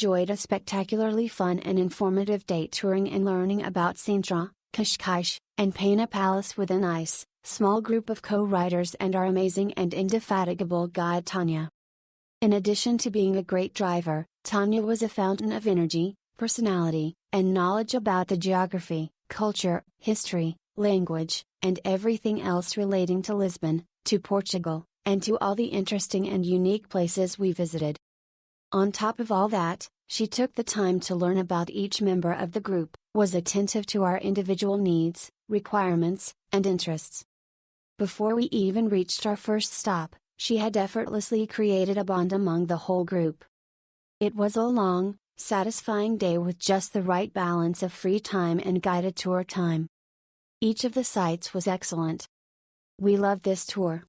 enjoyed a spectacularly fun and informative day touring and learning about Sintra, Cascais, and Pena Palace with a nice, small group of co-riders and our amazing and indefatigable guide Tanya. In addition to being a great driver, Tanya was a fountain of energy, personality, and knowledge about the geography, culture, history, language, and everything else relating to Lisbon, to Portugal, and to all the interesting and unique places we visited. On top of all that, she took the time to learn about each member of the group, was attentive to our individual needs, requirements, and interests. Before we even reached our first stop, she had effortlessly created a bond among the whole group. It was a long, satisfying day with just the right balance of free time and guided tour time. Each of the sites was excellent. We loved this tour.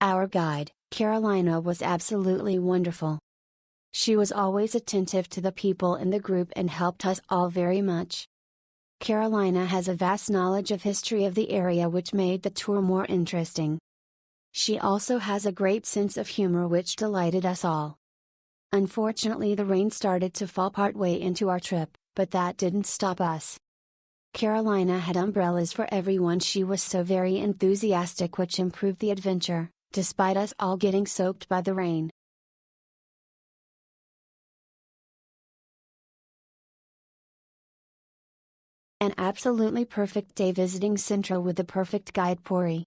Our guide, Carolina, was absolutely wonderful. She was always attentive to the people in the group and helped us all very much. Carolina has a vast knowledge of history of the area, which made the tour more interesting. She also has a great sense of humor, which delighted us all. Unfortunately, the rain started to fall partway into our trip, but that didn't stop us. Carolina had umbrellas for everyone. She was so very enthusiastic, which improved the adventure, despite us all getting soaked by the rain. An absolutely perfect day visiting Sintra with the perfect guide Puri.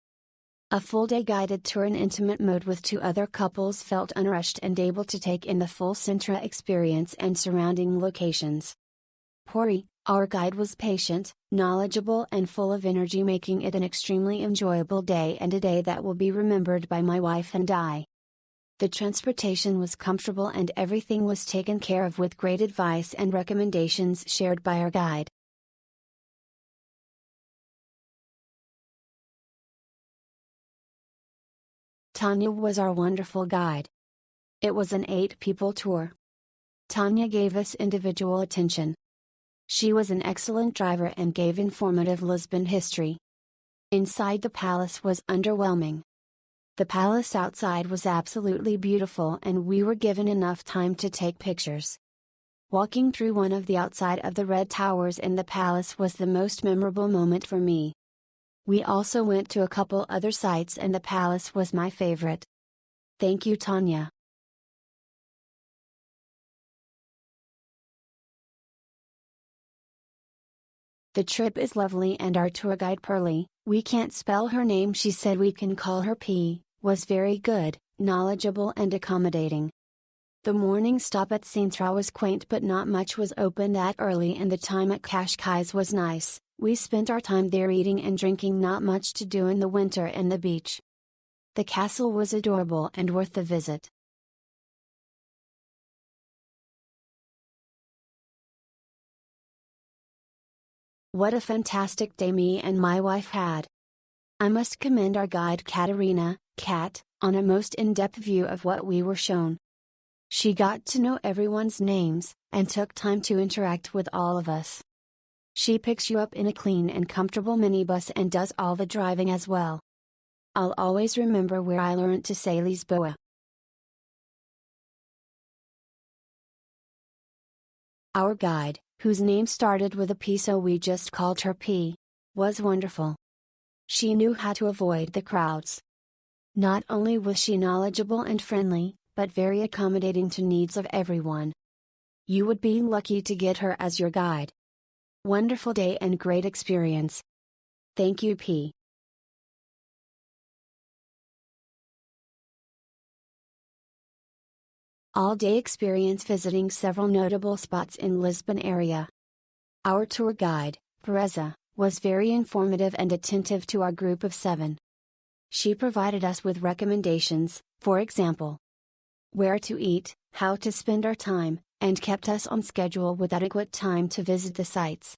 A full-day guided tour in intimate mode with 2 other couples, felt unrushed and able to take in the full Sintra experience and surrounding locations. Puri, our guide, was patient, knowledgeable and full of energy, making it an extremely enjoyable day and a day that will be remembered by my wife and I. The transportation was comfortable and everything was taken care of with great advice and recommendations shared by our guide. Tanya was our wonderful guide. It was an 8-people tour. Tanya gave us individual attention. She was an excellent driver and gave informative Lisbon history. Inside the palace was underwhelming. The palace outside was absolutely beautiful and we were given enough time to take pictures. Walking through one of the outside of the red towers in the palace was the most memorable moment for me. We also went to a couple other sites and the palace was my favorite. Thank you, Tanya. The trip is lovely and our tour guide Pearly, we can't spell her name, she said we can call her P, was very good, knowledgeable and accommodating. The morning stop at Sintra was quaint, but not much was open that early, and the time at Cascais was nice. We spent our time there eating and drinking, not much to do in the winter and the beach. The castle was adorable and worth the visit. What a fantastic day me and my wife had. I must commend our guide Katerina, Kat, on a most in-depth view of what we were shown. She got to know everyone's names, and took time to interact with all of us. She picks you up in a clean and comfortable minibus and does all the driving as well. I'll always remember where I learned to say Lisboa. Our guide, whose name started with a P so we just called her P, was wonderful. She knew how to avoid the crowds. Not only was she knowledgeable and friendly, but very accommodating to needs of everyone. You would be lucky to get her as your guide. Wonderful day and great experience. Thank you, P. All-day experience visiting several notable spots in Lisbon area. Our tour guide, Pereza, was very informative and attentive to our group of 7. She provided us with recommendations, for example, where to eat, how to spend our time, and kept us on schedule with adequate time to visit the sites.